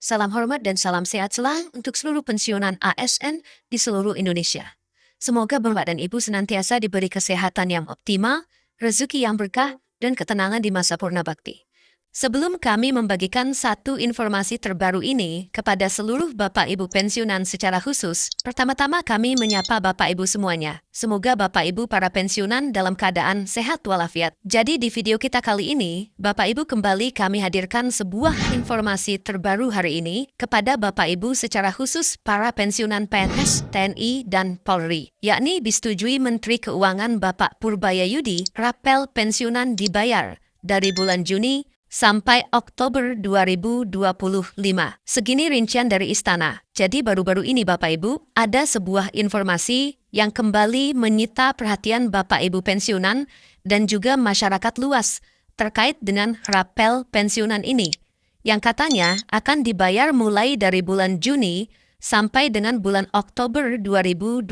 Salam hormat dan salam sehat selalu untuk seluruh pensiunan ASN di seluruh Indonesia. Semoga Bapak dan Ibu senantiasa diberi kesehatan yang optimal, rezeki yang berkah, dan ketenangan di masa purna bakti. Sebelum kami membagikan satu informasi terbaru ini kepada seluruh Bapak Ibu pensiunan secara khusus, pertama-tama kami menyapa Bapak Ibu semuanya. Semoga Bapak Ibu para pensiunan dalam keadaan sehat walafiat. Jadi di video kita kali ini, Bapak Ibu kembali kami hadirkan sebuah informasi terbaru hari ini kepada Bapak Ibu secara khusus para pensiunan PNS, TNI, dan Polri. Yakni disetujui Menteri Keuangan Bapak Purbayayudi, rapel pensiunan dibayar dari bulan Juni sampai Oktober 2025. Segini rincian dari Istana. Jadi baru-baru ini Bapak Ibu, ada sebuah informasi yang kembali menyita perhatian Bapak Ibu pensiunan dan juga masyarakat luas terkait dengan rapel pensiunan ini, yang katanya akan dibayar mulai dari bulan Juni sampai dengan bulan Oktober 2025.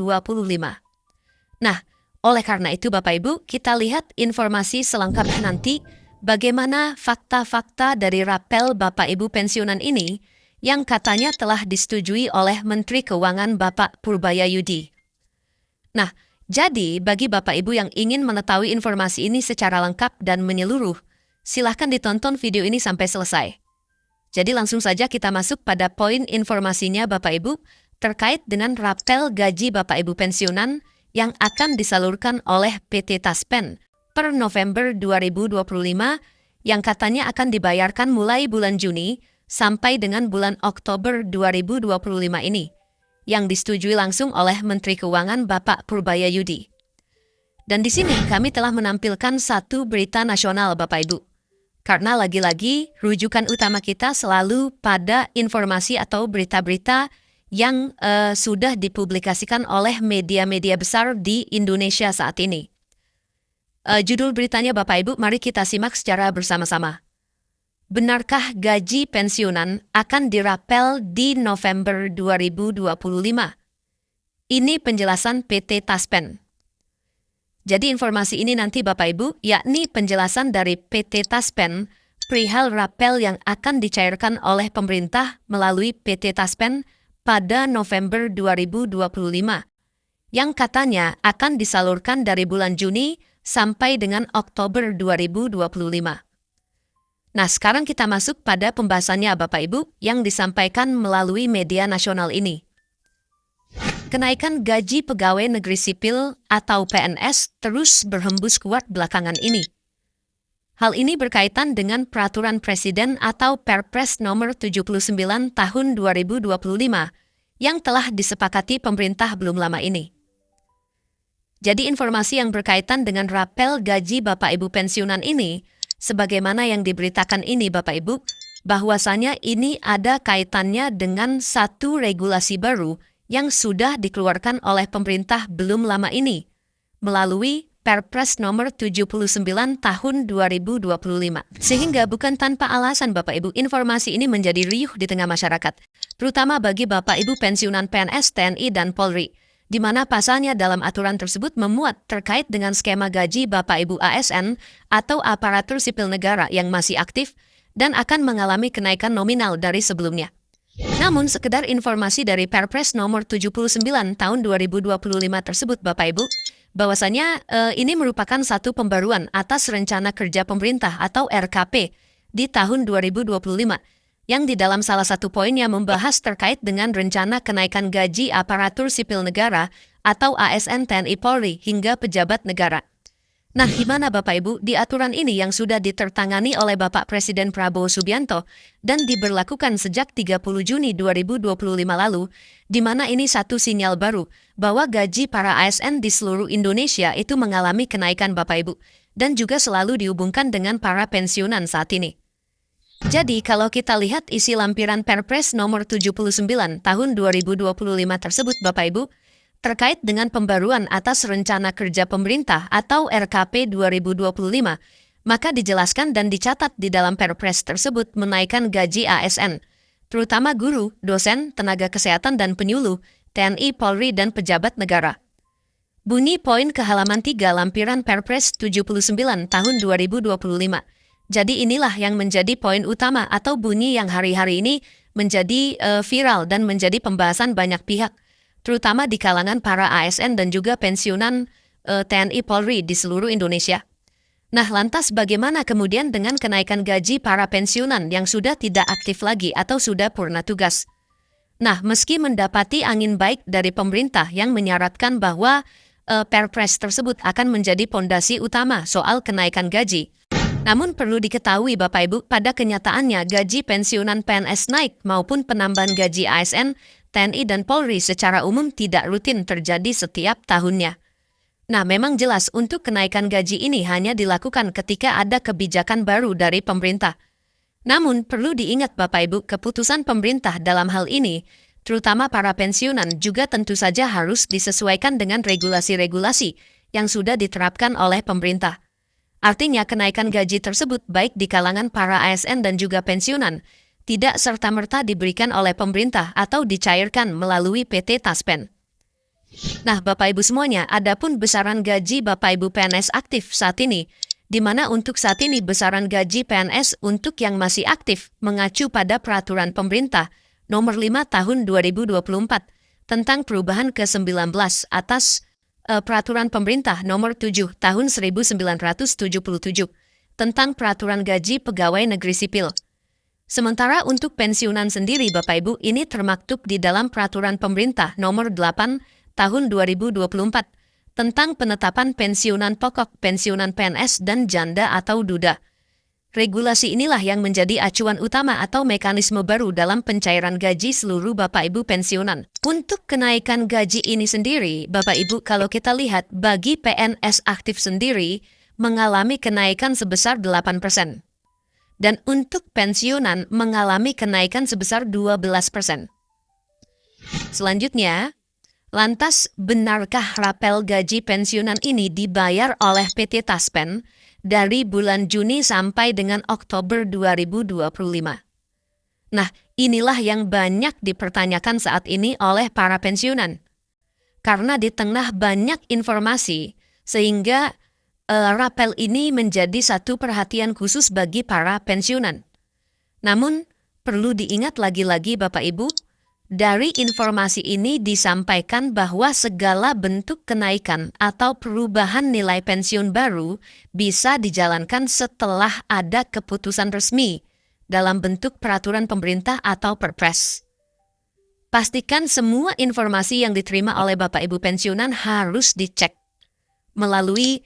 Nah, oleh karena itu Bapak Ibu, kita lihat informasi selengkapnya nanti bagaimana fakta-fakta dari rapel Bapak Ibu pensiunan ini yang katanya telah disetujui oleh Menteri Keuangan Bapak Purbayayudi. Nah, jadi bagi Bapak Ibu yang ingin mengetahui informasi ini secara lengkap dan menyeluruh, silahkan ditonton video ini sampai selesai. Jadi langsung saja kita masuk pada poin informasinya Bapak Ibu terkait dengan rapel gaji Bapak Ibu pensiunan yang akan disalurkan oleh PT Taspen per November 2025 yang katanya akan dibayarkan mulai bulan Juni sampai dengan bulan Oktober 2025 ini, yang disetujui langsung oleh Menteri Keuangan Bapak Purbayayudi. Dan di sini kami telah menampilkan satu berita nasional Bapak Ibu. Karena lagi-lagi rujukan utama kita selalu pada informasi atau berita-berita yang sudah dipublikasikan oleh media-media besar di Indonesia saat ini. Judul beritanya Bapak Ibu, mari kita simak secara bersama-sama. Benarkah gaji pensiunan akan dirapel di November 2025? Ini penjelasan PT Taspen. Jadi informasi ini nanti Bapak Ibu, yakni penjelasan dari PT Taspen perihal rapel yang akan dicairkan oleh pemerintah melalui PT Taspen pada November 2025, yang katanya akan disalurkan dari bulan Juni sampai dengan Oktober 2025. Nah, sekarang kita masuk pada pembahasannya Bapak Ibu yang disampaikan melalui media nasional ini. Kenaikan gaji pegawai negeri sipil atau PNS terus berhembus kuat belakangan ini. Hal ini berkaitan dengan Peraturan Presiden atau Perpres nomor 79 tahun 2025 yang telah disepakati pemerintah belum lama ini. Jadi informasi yang berkaitan dengan rapel gaji Bapak Ibu pensiunan ini, sebagaimana yang diberitakan ini Bapak Ibu, bahwasanya ini ada kaitannya dengan satu regulasi baru yang sudah dikeluarkan oleh pemerintah belum lama ini, melalui Perpres nomor 79 tahun 2025. Sehingga bukan tanpa alasan Bapak Ibu, informasi ini menjadi riuh di tengah masyarakat, terutama bagi Bapak Ibu pensiunan PNS, TNI, dan Polri, di mana pasalnya dalam aturan tersebut memuat terkait dengan skema gaji Bapak Ibu ASN atau aparatur sipil negara yang masih aktif dan akan mengalami kenaikan nominal dari sebelumnya. Namun sekedar informasi dari Perpres nomor 79 tahun 2025 tersebut Bapak Ibu, bahwasanya ini merupakan satu pembaruan atas rencana kerja pemerintah atau RKP di tahun 2025, yang di dalam salah satu poinnya membahas terkait dengan rencana kenaikan gaji aparatur sipil negara atau ASN TNI Polri hingga pejabat negara. Nah, gimana Bapak Ibu, di aturan ini yang sudah ditertangani oleh Bapak Presiden Prabowo Subianto dan diberlakukan sejak 30 Juni 2025 lalu, di mana ini satu sinyal baru bahwa gaji para ASN di seluruh Indonesia itu mengalami kenaikan Bapak Ibu, dan juga selalu dihubungkan dengan para pensiunan saat ini. Jadi, kalau kita lihat isi lampiran Perpres nomor 79 tahun 2025 tersebut Bapak Ibu, terkait dengan pembaruan atas rencana kerja pemerintah atau RKP 2025, maka dijelaskan dan dicatat di dalam Perpres tersebut menaikkan gaji ASN, terutama guru, dosen, tenaga kesehatan dan penyuluh, TNI, Polri, dan pejabat negara. Bunyi poin ke halaman 3 lampiran Perpres 79 tahun 2025. Jadi inilah yang menjadi poin utama atau bunyi yang hari-hari ini menjadi viral dan menjadi pembahasan banyak pihak, terutama di kalangan para ASN dan juga pensiunan TNI Polri di seluruh Indonesia. Nah, lantas bagaimana kemudian dengan kenaikan gaji para pensiunan yang sudah tidak aktif lagi atau sudah purna tugas? Nah, meski mendapati angin baik dari pemerintah yang menyaratkan bahwa Perpres tersebut akan menjadi pondasi utama soal kenaikan gaji, namun perlu diketahui Bapak Ibu, pada kenyataannya gaji pensiunan PNS naik maupun penambahan gaji ASN, TNI dan Polri secara umum tidak rutin terjadi setiap tahunnya. Nah, memang jelas untuk kenaikan gaji ini hanya dilakukan ketika ada kebijakan baru dari pemerintah. Namun, perlu diingat Bapak Ibu, keputusan pemerintah dalam hal ini, terutama para pensiunan, juga tentu saja harus disesuaikan dengan regulasi-regulasi yang sudah diterapkan oleh pemerintah. Artinya, kenaikan gaji tersebut baik di kalangan para ASN dan juga pensiunan, tidak serta-merta diberikan oleh pemerintah atau dicairkan melalui PT Taspen. Nah, Bapak Ibu semuanya, adapun besaran gaji Bapak Ibu PNS aktif saat ini, di mana untuk saat ini besaran gaji PNS untuk yang masih aktif mengacu pada peraturan pemerintah nomor 5 tahun 2024 tentang perubahan ke-19 atas peraturan pemerintah nomor 7 tahun 1977 tentang peraturan gaji pegawai negeri sipil. Sementara untuk pensiunan sendiri Bapak Ibu, ini termaktub di dalam peraturan pemerintah nomor 8 tahun 2024 tentang penetapan pensiunan pokok, pensiunan PNS dan janda atau duda. Regulasi inilah yang menjadi acuan utama atau mekanisme baru dalam pencairan gaji seluruh Bapak Ibu pensiunan. Untuk kenaikan gaji ini sendiri, Bapak Ibu, kalau kita lihat bagi PNS aktif sendiri mengalami kenaikan sebesar 8%. Dan untuk pensiunan mengalami kenaikan sebesar 12%. Selanjutnya, lantas, benarkah rapel gaji pensiunan ini dibayar oleh PT Taspen dari bulan Juni sampai dengan Oktober 2025? Nah, inilah yang banyak dipertanyakan saat ini oleh para pensiunan. Karena di tengah banyak informasi, sehingga rapel ini menjadi satu perhatian khusus bagi para pensiunan. Namun, perlu diingat lagi-lagi Bapak Ibu, dari informasi ini disampaikan bahwa segala bentuk kenaikan atau perubahan nilai pensiun baru bisa dijalankan setelah ada keputusan resmi dalam bentuk peraturan pemerintah atau Perpres. Pastikan semua informasi yang diterima oleh Bapak Ibu pensiunan harus dicek melalui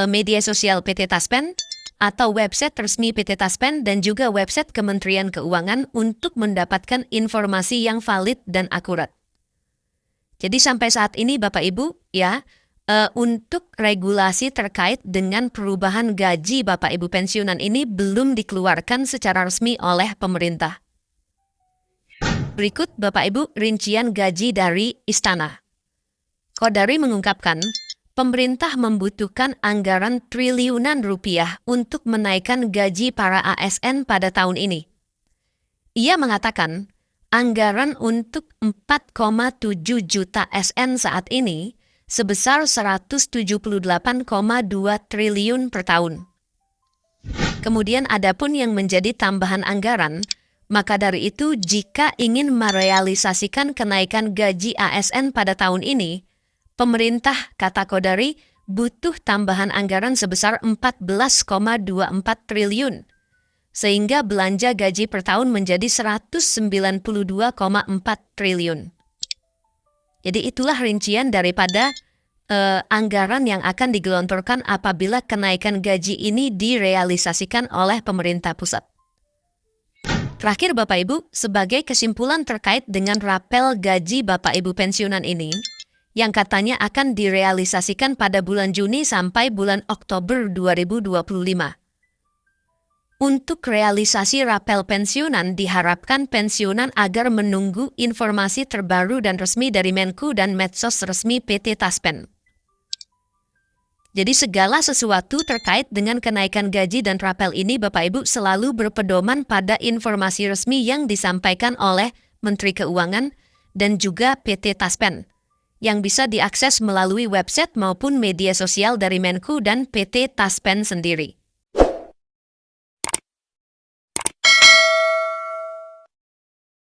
media sosial PT Taspen atau website resmi PT Taspen dan juga website Kementerian Keuangan untuk mendapatkan informasi yang valid dan akurat. Jadi sampai saat ini Bapak Ibu, ya, untuk regulasi terkait dengan perubahan gaji Bapak Ibu pensiunan ini belum dikeluarkan secara resmi oleh pemerintah. Berikut Bapak Ibu rincian gaji dari Istana. Kodari mengungkapkan, pemerintah membutuhkan anggaran triliunan rupiah untuk menaikkan gaji para ASN pada tahun ini. Ia mengatakan, anggaran untuk 4,7 juta ASN saat ini sebesar 178,2 triliun per tahun. Kemudian adapun yang menjadi tambahan anggaran, maka dari itu jika ingin merealisasikan kenaikan gaji ASN pada tahun ini, pemerintah, kata Kodari, butuh tambahan anggaran sebesar 14,24 triliun, sehingga belanja gaji per tahun menjadi 192,4 triliun. Jadi itulah rincian daripada anggaran yang akan digelontorkan apabila kenaikan gaji ini direalisasikan oleh pemerintah pusat. Terakhir Bapak Ibu, sebagai kesimpulan terkait dengan rapel gaji Bapak Ibu pensiunan ini, yang katanya akan direalisasikan pada bulan Juni sampai bulan Oktober 2025. Untuk realisasi rapel pensiunan diharapkan pensiunan agar menunggu informasi terbaru dan resmi dari Menku dan medsos resmi PT Taspen. Jadi segala sesuatu terkait dengan kenaikan gaji dan rapel ini Bapak Ibu selalu berpedoman pada informasi resmi yang disampaikan oleh Menteri Keuangan dan juga PT Taspen, yang bisa diakses melalui website maupun media sosial dari Menku dan PT Taspen sendiri.